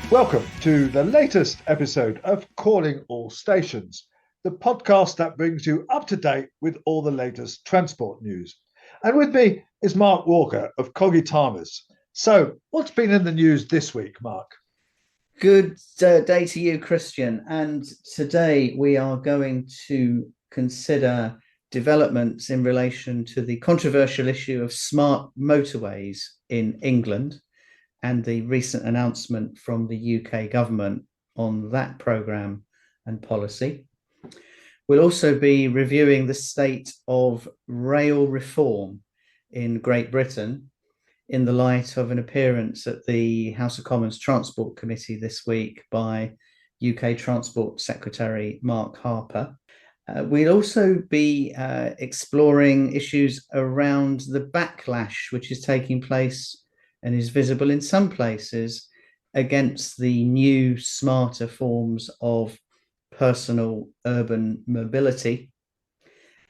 Welcome to the latest episode of Calling All Stations, the podcast that brings you up to date with all the latest transport news. And with me is Mark Walker of Cogitamus. So, what's been in the news this week, Mark? Good day to you, Christian. And today we are going to consider developments in relation to the controversial issue of smart motorways in England and the recent announcement from the UK government on that programme and policy. We'll also be reviewing the state of rail reform in Great Britain in the light of an appearance at the House of Commons Transport Committee this week by UK Transport Secretary Mark Harper. We'll also be exploring issues around the backlash which is taking place and is visible in some places against the new, smarter forms of personal urban mobility.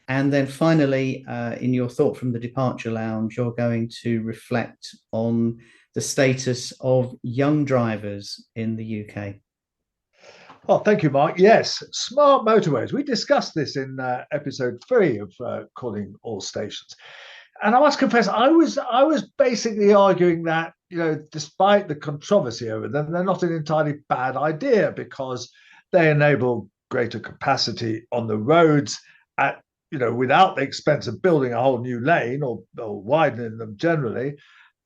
And then finally, in your thought from the departure lounge, you're going to reflect on the status of young drivers in the UK. Oh, thank you, Mark. Yes, smart motorways. We discussed this in episode 3 of Calling All Stations. And I must confess, I was basically arguing that, despite the controversy over them, they're not an entirely bad idea because they enable greater capacity on the roads at without the expense of building a whole new lane or widening them generally.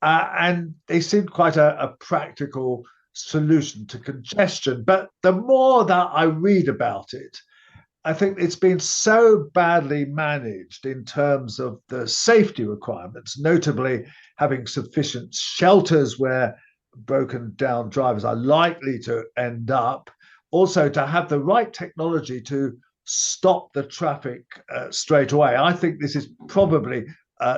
And they seemed quite a practical solution to congestion. But the more that I read about it, I think it's been so badly managed in terms of the safety requirements, notably having sufficient shelters where broken down drivers are likely to end up. Also, to have the right technology to stop the traffic straight away. I think this is probably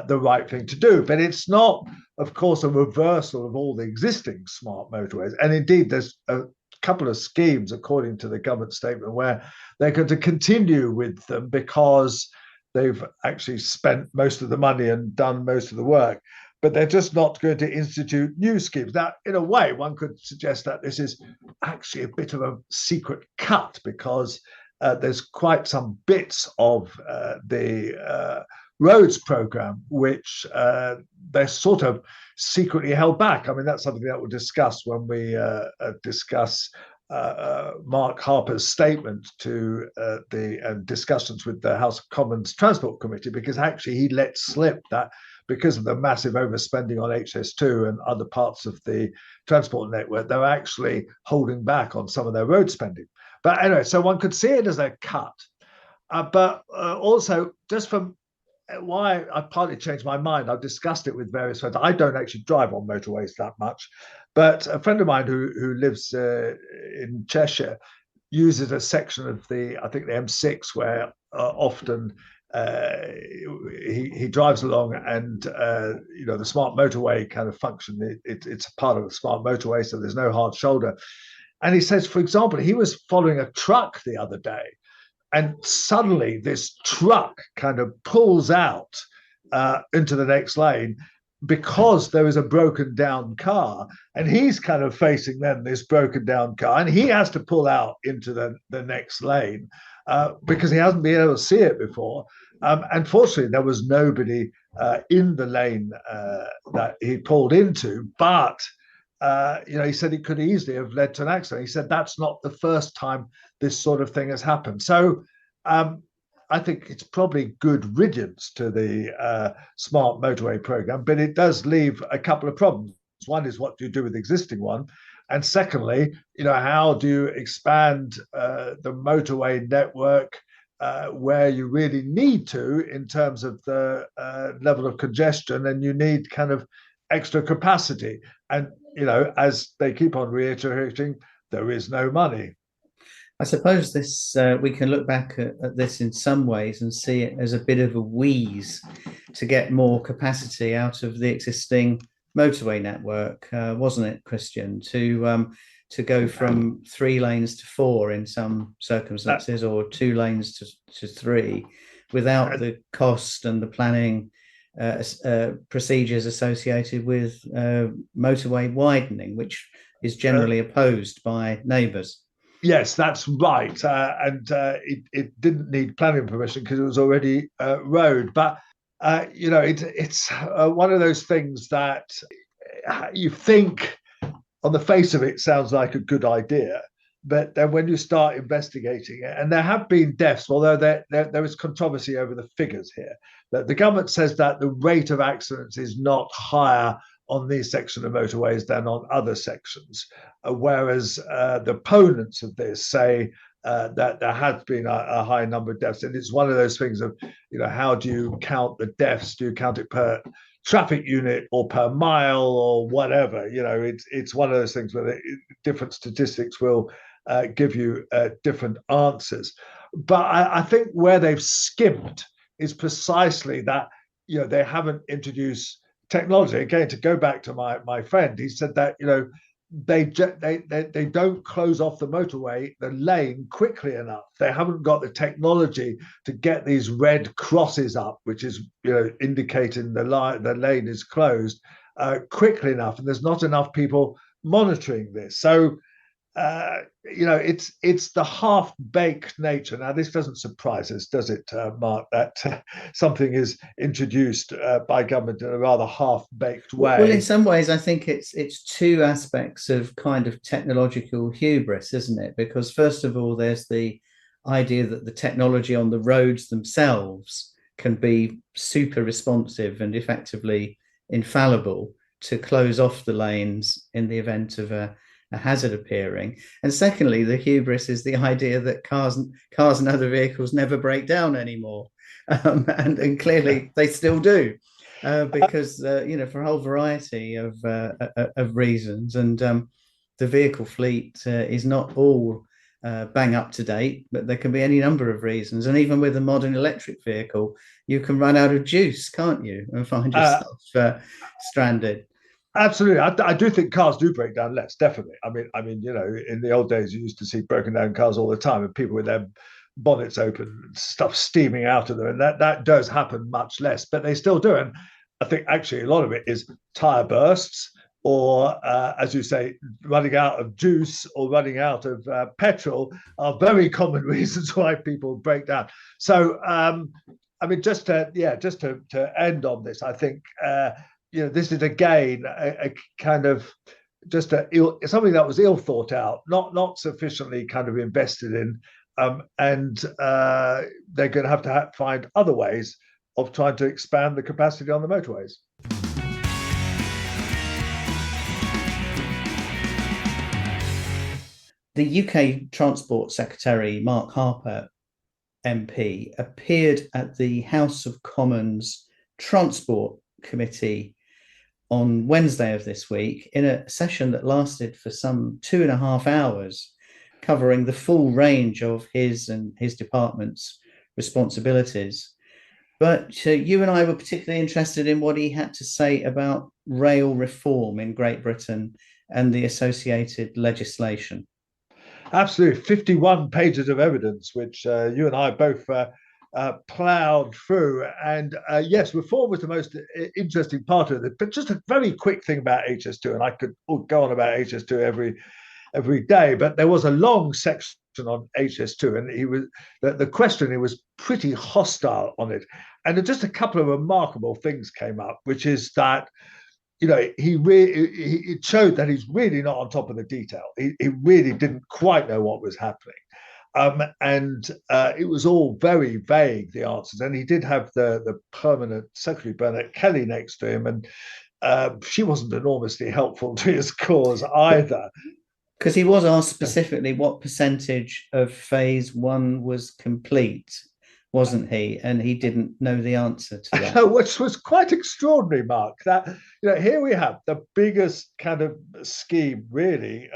the right thing to do, but it's not, of course, a reversal of all the existing smart motorways. And indeed, there's a couple of schemes, according to the government statement, where they're going to continue with them because they've actually spent most of the money and done most of the work. But they're just not going to institute new schemes. Now, in a way, one could suggest that this is actually a bit of a secret cut because there's quite some bits of the roads program which they're sort of secretly held back. I mean, that's something that we'll discuss when we discuss Mark Harper's statement to the discussions with the House of Commons Transport Committee, because actually he let slip that because of the massive overspending on HS2 and other parts of the transport network, they're actually holding back on some of their road spending. But anyway, so one could see it as a cut. But also, just from why I partly changed my mind, I've discussed it with various friends. I don't actually drive on motorways that much, but a friend of mine who lives in Cheshire uses a section of I think the M6 where often he drives along, and the smart motorway kind of function. It's a part of the smart motorway, so there's no hard shoulder. And he says, for example, he was following a truck the other day, and suddenly this truck kind of pulls out into the next lane because there is a broken down car, and he's kind of facing then this broken down car, and he has to pull out into the next lane because he hasn't been able to see it before. And fortunately, there was nobody in the lane that he pulled into, but he said it could easily have led to an accident. He said that's not the first time this sort of thing has happened. So I think it's probably good riddance to the smart motorway program, but it does leave a couple of problems. One is, what do you do with the existing one? And secondly, how do you expand the motorway network where you really need to in terms of the level of congestion, and you need kind of extra capacity. And, as they keep on reiterating, there is no money. I suppose this we can look back at this in some ways and see it as a bit of a wheeze to get more capacity out of the existing motorway network, wasn't it, Christian? To go from 3 lanes to 4 in some circumstances, or 2 lanes to 3, without the cost and the planning procedures associated with motorway widening, which is generally opposed by neighbours. Yes, that's right. And it didn't need planning permission because it was already road. But, it's one of those things that you think on the face of it sounds like a good idea. But then when you start investigating it, and there have been deaths, although there is controversy over the figures here, that the government says that the rate of accidents is not higher on these sections of motorways than on other sections, whereas the opponents of this say that there has been a high number of deaths. And it's one of those things of, how do you count the deaths? Do you count it per traffic unit or per mile or whatever? It's one of those things where different statistics will give you different answers. But I think where they've skimped is precisely that, they haven't introduced technology. Again, to go back to my friend, he said that, they don't close off the lane quickly enough. They haven't got the technology to get these red crosses up, which is indicating the lane is closed quickly enough, and there's not enough people monitoring this. So it's the half-baked nature. Now, this doesn't surprise us, does it, Mark, that something is introduced by government in a rather half-baked way? Well, in some ways, I think it's two aspects of kind of technological hubris, isn't it? Because first of all, there's the idea that the technology on the roads themselves can be super responsive and effectively infallible to close off the lanes in the event of a hazard appearing. And secondly, the hubris is the idea that cars and other vehicles never break down anymore, and clearly they still do, because for a whole variety of reasons. And the vehicle fleet is not all bang up to date, but there can be any number of reasons. And even with a modern electric vehicle, you can run out of juice, can't you, and find yourself stranded. Absolutely, I do think cars do break down less. Definitely. I mean, in the old days, you used to see broken down cars all the time, and people with their bonnets open, stuff steaming out of them, and that does happen much less. But they still do, and I think actually a lot of it is tire bursts, or as you say, running out of juice or running out of petrol are very common reasons why people break down. So, just to end on this, I think. This is again a kind of just something that was ill thought out, not sufficiently kind of invested in, and they're going to have to find other ways of trying to expand the capacity on the motorways. The UK Transport Secretary, Mark Harper, MP, appeared at the House of Commons Transport Committee on Wednesday of this week in a session that lasted for some 2.5 hours, covering the full range of his and his department's responsibilities. But you and I were particularly interested in what he had to say about rail reform in Great Britain and the associated legislation. Absolutely. 51 pages of evidence, which you and I both ploughed through. And yes, reform was the most interesting part of it. But just a very quick thing about HS2, and I could go on about HS2 every day, but there was a long section on HS2, and he was the questioner was pretty hostile on it. And just a couple of remarkable things came up, which is that it showed that he's really not on top of the detail. He really didn't quite know what was happening. And it was all very vague, the answers. And he did have the permanent secretary, Bernard Kelly, next to him. And she wasn't enormously helpful to his cause either. Because he was asked specifically what percentage of phase 1 was complete, wasn't he? And he didn't know the answer to that. Which was quite extraordinary, Mark. That here we have the biggest kind of scheme, really,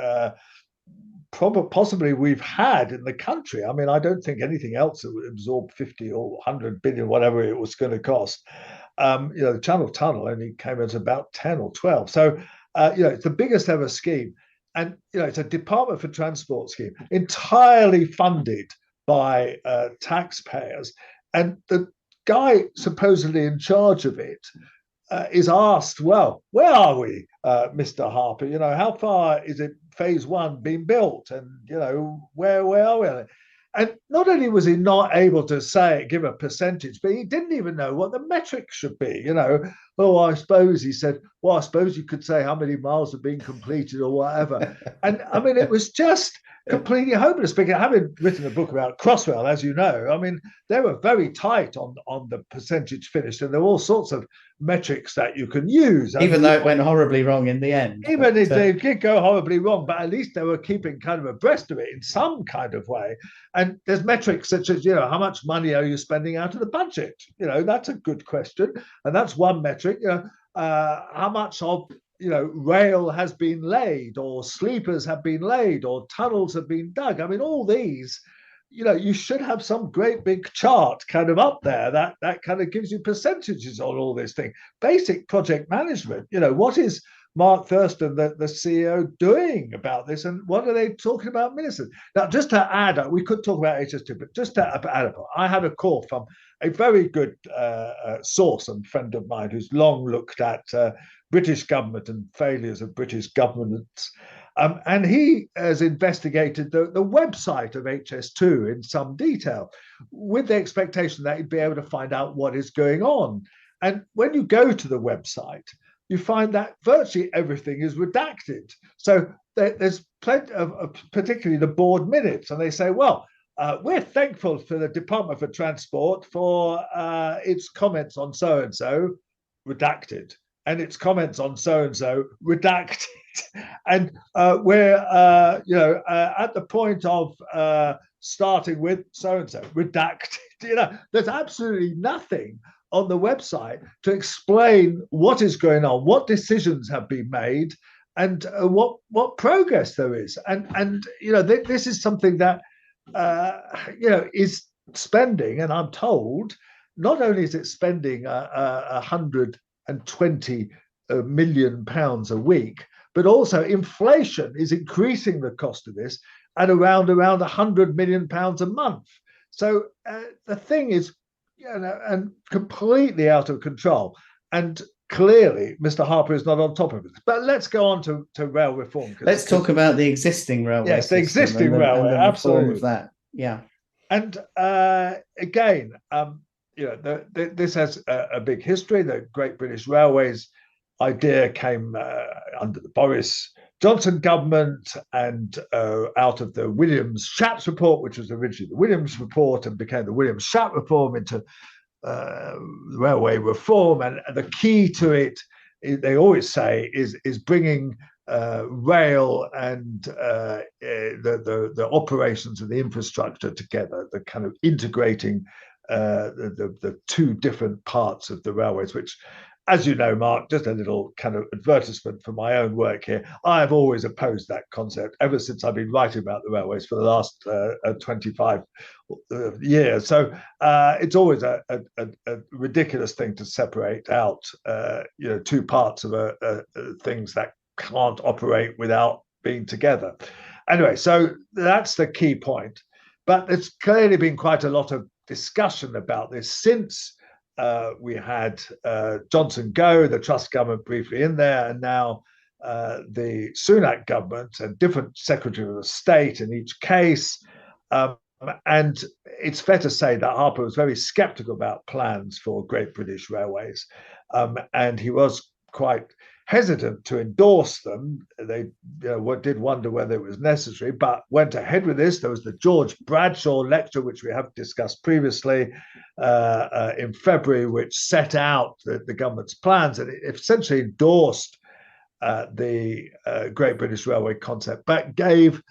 possibly we've had in the country. I mean, I don't think anything else that would absorb 50 or 100 billion, whatever it was going to cost. The Channel Tunnel only came as about 10 or 12. So, it's the biggest ever scheme. And, it's a Department for Transport scheme entirely funded by taxpayers. And the guy supposedly in charge of it is asked, well, where are we? Mr. Harper. How far is it phase one being built, and where are we? And not only was he not able to give a percentage, but he didn't even know what the metric should be. Oh, I suppose he said, well, I suppose you could say how many miles have been completed or whatever. And I mean, it was just completely hopeless. Because having written a book about Crossrail, as you know, I mean, they were very tight on the percentage finished, and there were all sorts of metrics that you can use. Even though it went horribly wrong in the end. Even if they did go horribly wrong, but at least they were keeping kind of abreast of it in some kind of way. And there's metrics such as, how much money are you spending out of the budget? That's a good question. And that's one metric. How much of rail has been laid, or sleepers have been laid, or tunnels have been dug. I mean, all these, you should have some great big chart kind of up there that kind of gives you percentages on all this thing. Basic project management. What is Mark Thurston, the CEO, doing about this, and what are they talking about ministers? Now, just to add, we could talk about HS2, but just to add, I had a call from a very good source and friend of mine who's long looked at British government and failures of British governments. And he has investigated the website of HS2 in some detail, with the expectation that he'd be able to find out what is going on. And when you go to the website, you find that virtually everything is redacted. So there's plenty of particularly the board minutes, and they say, well, we're thankful for the Department for Transport for its comments on so-and-so, redacted, and its comments on so-and-so, redacted. And we're at the point of starting with so-and-so, redacted. There's absolutely nothing on the website to explain what is going on, what decisions have been made, and what progress there is. And this is something that is spending, and I'm told not only is it spending 120 million pounds a week, but also inflation is increasing the cost of this at around 100 million pounds a month. So the thing is, and completely out of control. And clearly, Mr. Harper is not on top of it. But let's go on to rail reform. Let's talk about the existing railway. Yes, the existing railway, absolutely. Of that, yeah. And again, this has a big history. The Great British Railways idea came under the Boris Johnson government, and out of the Williams-Schatz report, which was originally the Williams report and became the Williams-Schatz reform, into railway reform. And the key to it, they always say, is bringing rail and the operations and the infrastructure together, the kind of integrating the two different parts of the railways, which, as you know, Mark, just a little kind of advertisement for my own work here. I have always opposed that concept ever since I've been writing about the railways for the last 25 years. So it's always a ridiculous thing to separate out, two parts of things that can't operate without being together. Anyway, so that's the key point. But there's clearly been quite a lot of discussion about this since we had Johnson go, the Truss government briefly in there, and now the Sunak government, and different Secretary of State in each case. And it's fair to say that Harper was very sceptical about plans for Great British Railways, and he was quite hesitant to endorse them. They did wonder whether it was necessary, but went ahead with this. There was the George Bradshaw lecture, which we have discussed previously in February, which set out the government's plans, and it essentially endorsed the Great British Railway concept, but gave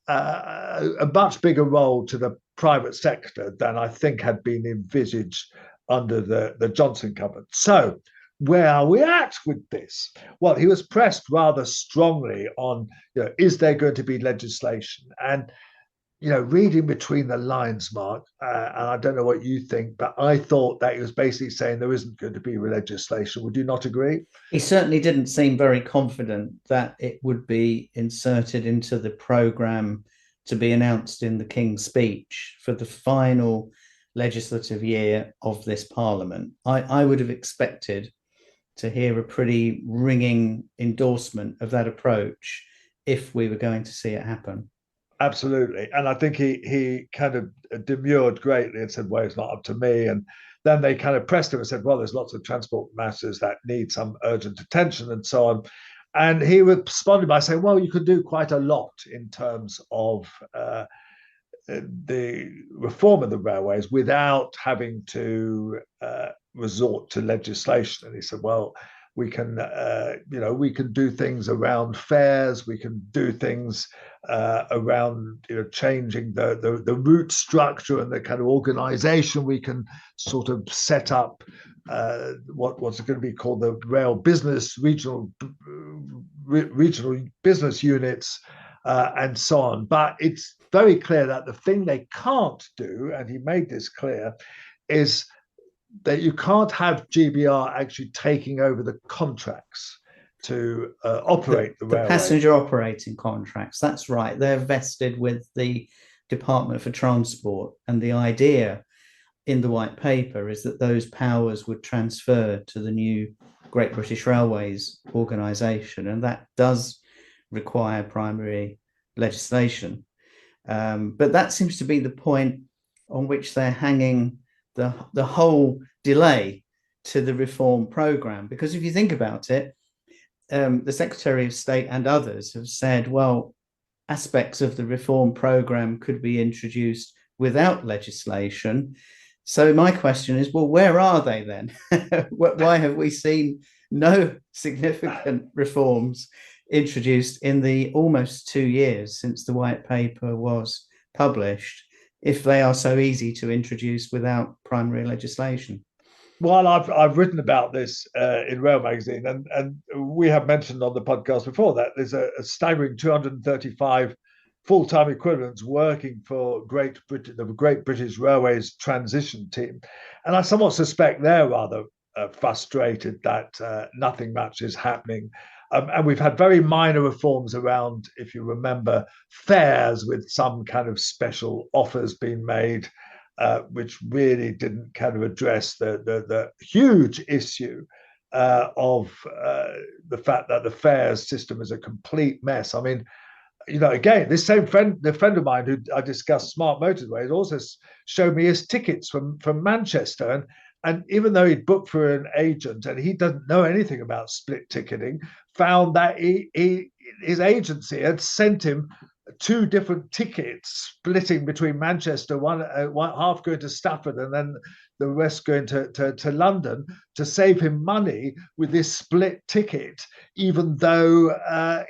a much bigger role to the private sector than I think had been envisaged under the Johnson government. So where are we at with this? Well, he was pressed rather strongly on, is there going to be legislation? And, reading between the lines, Mark, and I don't know what you think, but I thought that he was basically saying there isn't going to be legislation. Would you not agree? He certainly didn't seem very confident that it would be inserted into the programme to be announced in the King's Speech for the final legislative year of this Parliament. I would have expected to hear a pretty ringing endorsement of that approach if we were going to see it happen. Absolutely. And I think he kind of demurred greatly and said, well, it's not up to me. And then they kind of pressed him and said, well, there's lots of transport matters that need some urgent attention and so on. And he responded by saying, well, you could do quite a lot in terms of the reform of the railways without having to resort to legislation. And he said, well, we can, we can do things around fares. We can do things around, changing the route structure and the kind of organisation. We can sort of set up what's going to be called the rail business regional business units and so on. But it's very clear that the thing they can't do, and he made this clear, is that you can't have GBR actually taking over the contracts to operate the railway. The passenger operating contracts, that's right. They're vested with the Department for Transport. And the idea in the white paper is that those powers would transfer to the new Great British Railways organisation. And that does require primary legislation. But that seems to be the point on which they're hanging the whole delay to the reform programme. Because if you think about it, the Secretary of State and others have said, well, aspects of the reform programme could be introduced without legislation. So my question is, well, where are they then? Why have we seen no significant reforms introduced in the almost 2 years since the white paper was published, if they are so easy to introduce without primary legislation? Well, I've written about this in Rail Magazine, and we have mentioned on the podcast before that there's a staggering 235 full-time equivalents working for the Great British Railways transition team, and I somewhat suspect they're rather frustrated that nothing much is happening. And we've had very minor reforms around, if you remember, fares with some kind of special offers being made, which really didn't kind of address the huge issue of the fact that the fares system is a complete mess. I mean, again, this same friend of mine who I discussed Smart Motorways also showed me his tickets from Manchester. And even though he'd booked for an agent and he doesn't know anything about split ticketing, found that his agency had sent him 2 different tickets splitting between Manchester, one half going to Stafford and then the rest going to London, to save him money with this split ticket, even though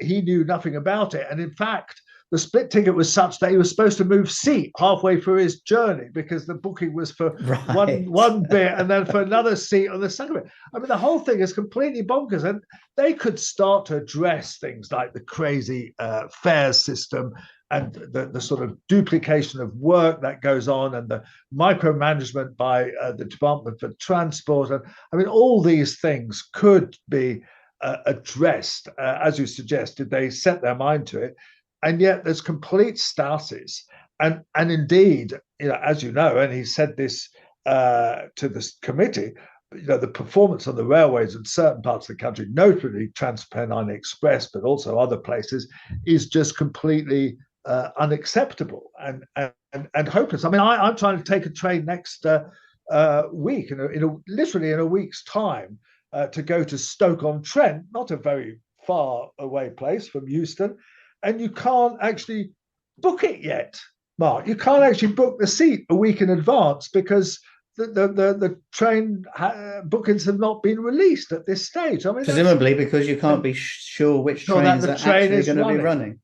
he knew nothing about it. And in fact, the split ticket was such that he was supposed to move seat halfway through his journey because the booking was for one bit and then for another seat on the second bit. I mean, the whole thing is completely bonkers. And they could start to address things like the crazy fares system and the sort of duplication of work that goes on and the micromanagement by the Department for Transport. And I mean, all these things could be addressed, as you suggested. They set their mind to it. And yet there's complete stasis. And indeed, as you know, and he said this to this committee, the performance on the railways in certain parts of the country, notably Transpennine Express, but also other places, is just completely unacceptable and hopeless. I mean, I'm trying to take a train next week, literally in a week's time, to go to Stoke-on-Trent, not a very far away place from Euston. And you can't actually book it yet, Mark. You can't actually book the seat a week in advance because the train bookings have not been released at this stage. I mean, presumably because you can't be sure which trains are actually going to be running.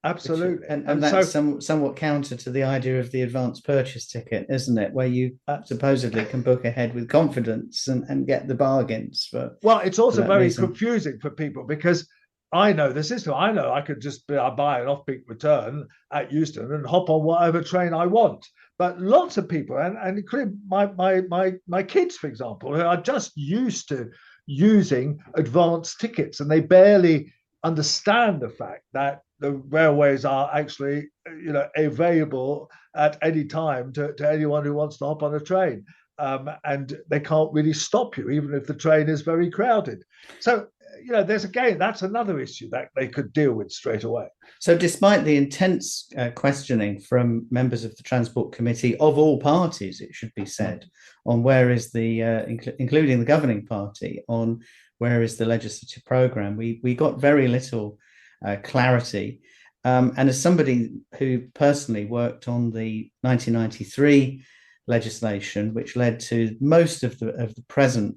Absolutely. And that's somewhat counter to the idea of the advance purchase ticket, isn't it? Where you supposedly can book ahead with confidence and get the bargains. Well, it's also very confusing for people because I know the system. I know I could just buy an off-peak return at Euston and hop on whatever train I want. But lots of people, and including my kids, for example, who are just used to using advance tickets, and they barely understand the fact that the railways are actually, available at any time to anyone who wants to hop on a train. and they can't really stop you, even if the train is very crowded. So, that's another issue that they could deal with straight away. So, despite the intense questioning from members of the Transport Committee of all parties, it should be said, on where is the, including the governing party, on where is the legislative programme, we got very little clarity. And as somebody who personally worked on the 1993 legislation, which led to most of the present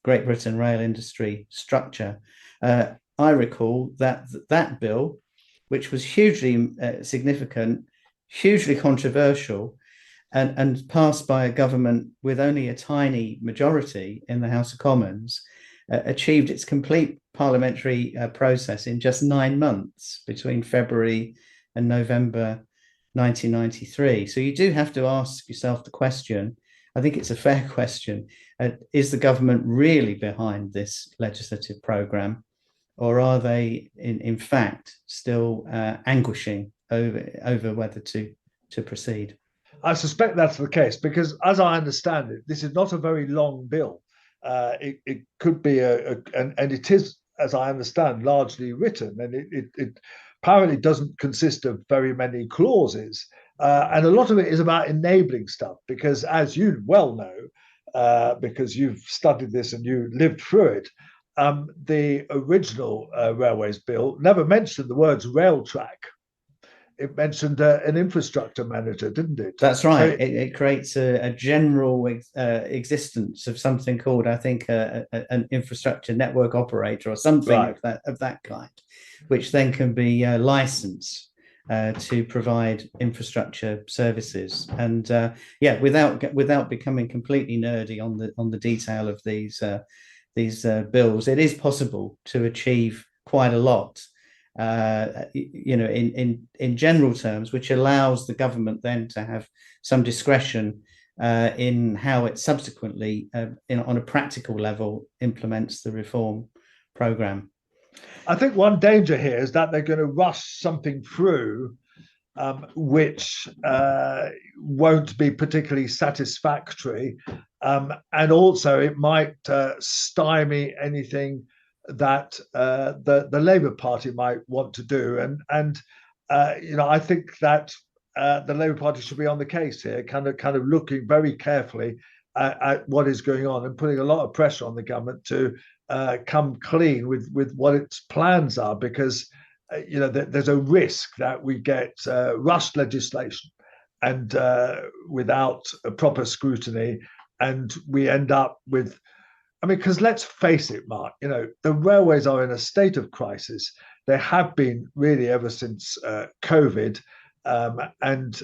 Great Britain rail industry structure, I recall that bill, which was hugely significant, hugely controversial, and passed by a government with only a tiny majority in the House of Commons, achieved its complete parliamentary process in just 9 months between February and November 1993. So you do have to ask yourself the question, I think it's a fair question, is the government really behind this legislative programme? Or are they, in fact, still anguishing over whether to proceed? I suspect that's the case because, as I understand it, this is not a very long bill. It could be and it is, as I understand, largely written, and it apparently doesn't consist of very many clauses, and a lot of it is about enabling stuff. Because, as you well know, because you've studied this and you lived through it. The original Railways Bill never mentioned the words rail track. It mentioned an infrastructure manager, didn't it? That's right. So it creates a general existence of something called, I think, an infrastructure network operator or something right. of that kind, which then can be licensed to provide infrastructure services. And without becoming completely nerdy on the detail of these bills, it is possible to achieve quite a lot, in general terms, which allows the government then to have some discretion in how it subsequently, on a practical level, implements the reform programme. I think one danger here is that they're going to rush something through which won't be particularly satisfactory. And also it might stymie anything that the Labour Party might want to do. And I think that the Labour Party should be on the case here, kind of looking very carefully at what is going on and putting a lot of pressure on the government to come clean with what its plans are, because there's a risk that we get rushed legislation and without a proper scrutiny, and we end up with, because let's face it, Mark, the railways are in a state of crisis. They have been really ever since COVID, and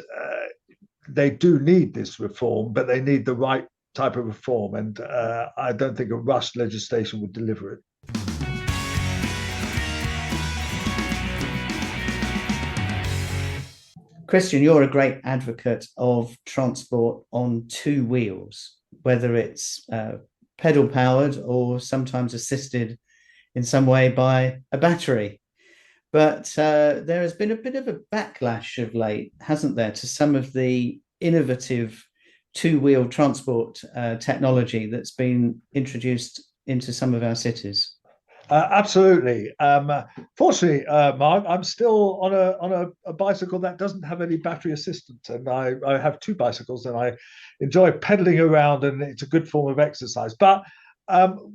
they do need this reform, but they need the right type of reform, and I don't think a rushed legislation would deliver it. Christian, you're a great advocate of transport on two wheels, whether it's pedal powered or sometimes assisted in some way by a battery. But there has been a bit of a backlash of late, hasn't there, to some of the innovative two-wheel transport technology that's been introduced into some of our cities? Absolutely. Fortunately, Mark, I'm still on a bicycle that doesn't have any battery assistance, and I have two bicycles, and I enjoy pedaling around, and it's a good form of exercise. But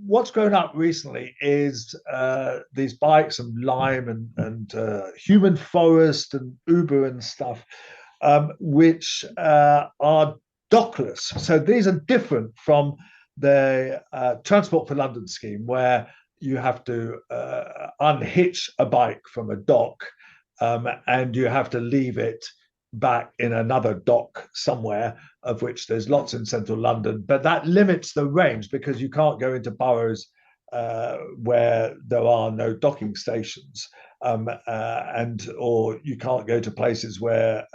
what's grown up recently is these bikes and Lime and Human Forest and Uber and stuff, which are dockless. So these are different from the Transport for London scheme, where you have to unhitch a bike from a dock, and you have to leave it back in another dock somewhere, of which there's lots in central London. But that limits the range, because you can't go into boroughs where there are no docking stations, or you can't go to places where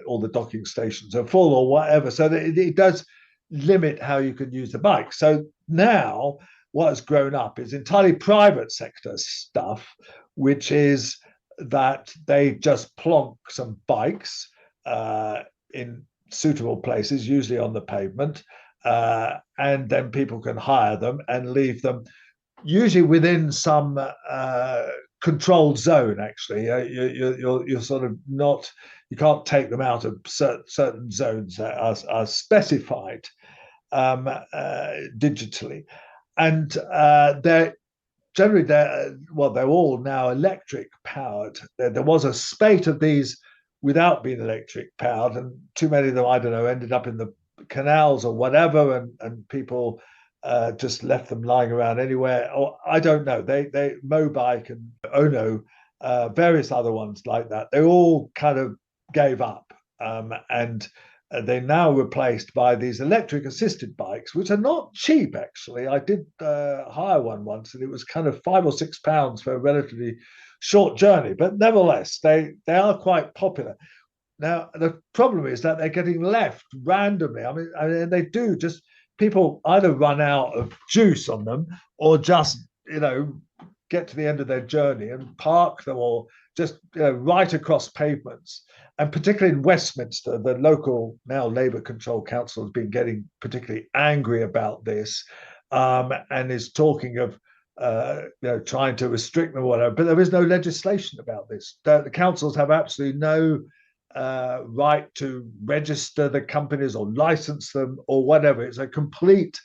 all the docking stations are full or whatever. So it does limit how you can use the bike. So now what has grown up is entirely private sector stuff, which is that they just plonk some bikes in suitable places, usually on the pavement, and then people can hire them and leave them, usually within some controlled zone. Actually, you're sort of not, you can't take them out of certain zones that are specified digitally, and they're generally they're all now electric powered. There was a spate of these without being electric powered, and too many of them, I don't know, ended up in the canals or whatever, and people just left them lying around anywhere. Or I don't know. They Mobike and Ono, various other ones like that, they all kind of gave up, and they're now replaced by these electric assisted bikes, which are not cheap, actually. I did hire one once, and it was kind of £5 or £6 for a relatively short journey. But nevertheless, they are quite popular. Now, the problem is that they're getting left randomly. I mean, they do just, people either run out of juice on them or just, get to the end of their journey and park them, or just right across pavements. And particularly in Westminster, the local now Labour controlled council has been getting particularly angry about this, and is talking of trying to restrict them or whatever. But there is no legislation about this. The councils have absolutely no right to register the companies or license them or whatever. It's a complete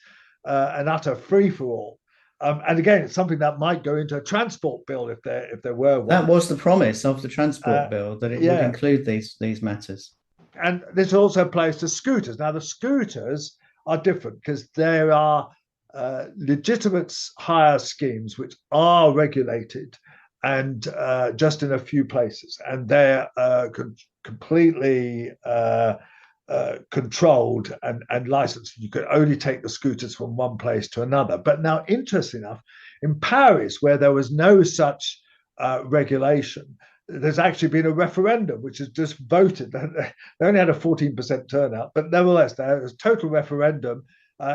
and utter free-for-all. And again, it's something that might go into a transport bill if there were one. That was the promise of the transport bill, that it would include these matters. And this also applies to scooters. Now, the scooters are different because there are legitimate hire schemes which are regulated, and just in a few places, and they're completely controlled and licensed. You could only take the scooters from one place to another. But now, interesting enough, in Paris, where there was no such regulation, there's actually been a referendum which has just voted. They only had a 14% turnout, but nevertheless, there was a total referendum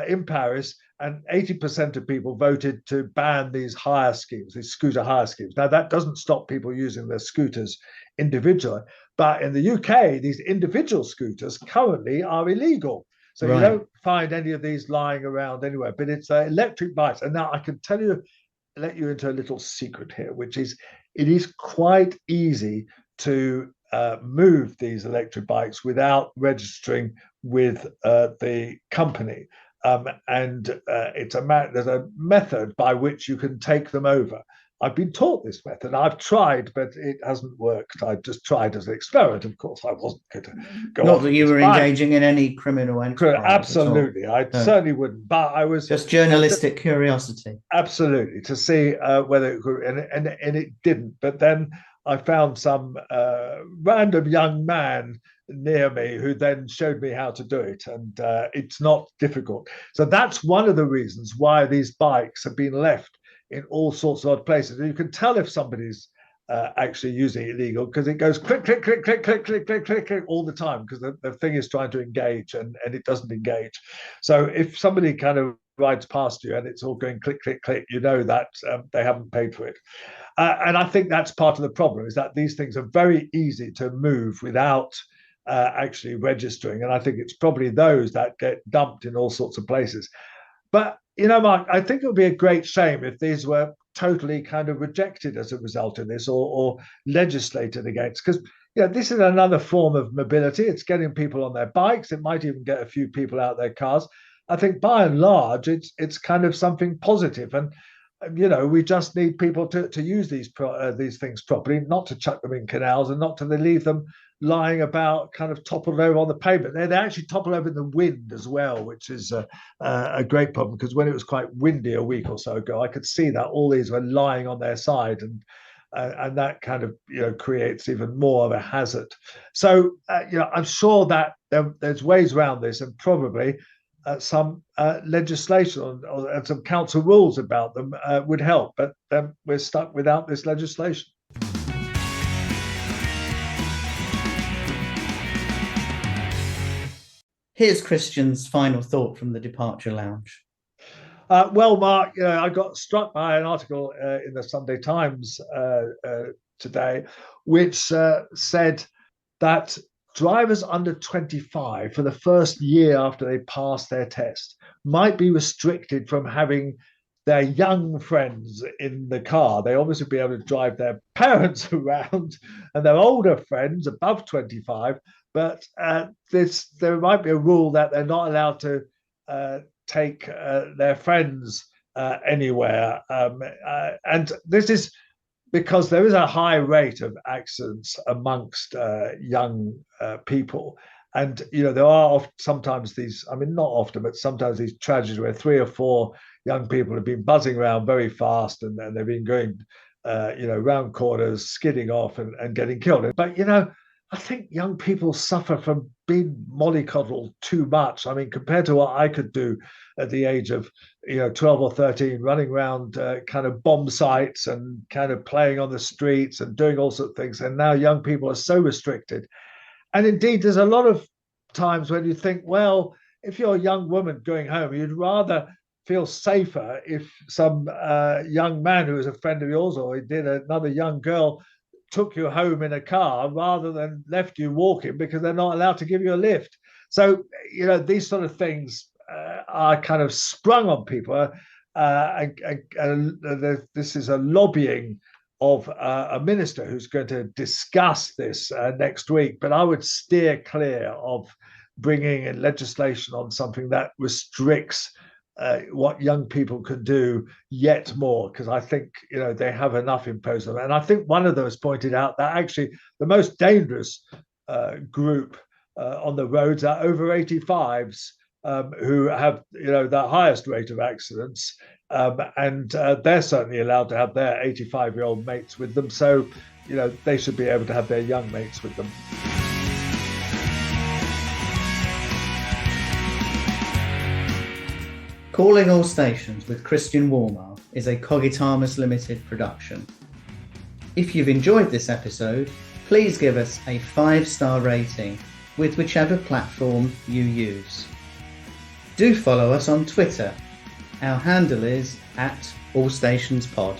in Paris, and 80% of people voted to ban these hire schemes, these scooter hire schemes. Now, that doesn't stop people using their scooters individually, but in the UK, these individual scooters currently are illegal. So you don't find any of these lying around anywhere, but it's electric bikes. And now I can let you into a little secret here, which is it is quite easy to move these electric bikes without registering with the company. And there's a method by which you can take them over. I've been taught this method. I've tried, but it hasn't worked. I just tried as an experiment. Of course, I wasn't going to go. Not that you were engaging in any criminal enterprise. Absolutely, I certainly wouldn't. But I was just journalistic curiosity. Absolutely, to see whether it could, and it didn't. But then I found some random young man near me who then showed me how to do it, and it's not difficult. So that's one of the reasons why these bikes have been left in all sorts of odd places. And you can tell if somebody's actually using it illegal because it goes click, click, click, click, click, click, click, click, click all the time, because the thing is trying to engage and it doesn't engage. So if somebody kind of rides past you and it's all going click, click, click, you know that they haven't paid for it. And I think that's part of the problem, is that these things are very easy to move without actually registering. And I think it's probably those that get dumped in all sorts of places. But, Mark, I think it would be a great shame if these were totally kind of rejected as a result of this, or legislated against, because this is another form of mobility. It's getting people on their bikes. It might even get a few people out their cars. I think by and large, it's kind of something positive. And we just need people to use these things properly, not to chuck them in canals and not to leave them lying about kind of toppled over on the pavement. They actually topple over in the wind as well, which is a great problem, because when it was quite windy a week or so ago, I could see that all these were lying on their side, and that kind of creates even more of a hazard. So I'm sure that there's ways around this, and probably some legislation or some council rules about them would help, but we're stuck without this legislation. Here's Christian's final thought from the Departure Lounge. Well, Mark, I got struck by an article in the Sunday Times today, which said that drivers under 25 for the first year after they pass their test might be restricted from having their young friends in the car. They obviously be able to drive their parents around and their older friends above 25, but there might be a rule that they're not allowed to take their friends anywhere. And this is because there is a high rate of accidents amongst young people. And, there are sometimes these, not often, but sometimes these tragedies where 3 or 4 young people have been buzzing around very fast and they've been going, round corners, skidding off and getting killed. But, I think young people suffer from being mollycoddled too much. Compared to what I could do at the age of, 12 or 13, running around kind of bomb sites and kind of playing on the streets and doing all sorts of things. And now young people are so restricted. And indeed, there's a lot of times when you think, well, if you're a young woman going home, you'd rather feel safer if some young man who was a friend of yours or another young girl took you home in a car rather than left you walking because they're not allowed to give you a lift. So, these sort of things are kind of sprung on people. This is a lobbying of a minister who's going to discuss this next week. But I would steer clear of bringing in legislation on something that restricts what young people can do yet more, because I think they have enough imposed on them. And I think one of those pointed out that actually the most dangerous group on the roads are over 85s who have the highest rate of accidents, and they're certainly allowed to have their 85-year-old mates with them. So they should be able to have their young mates with them. Calling All Stations with Christian Wolmar is a Cogitamus Limited production. If you've enjoyed this episode, please give us a 5-star rating with whichever platform you use. Do follow us on Twitter. Our handle is @AllStationsPod.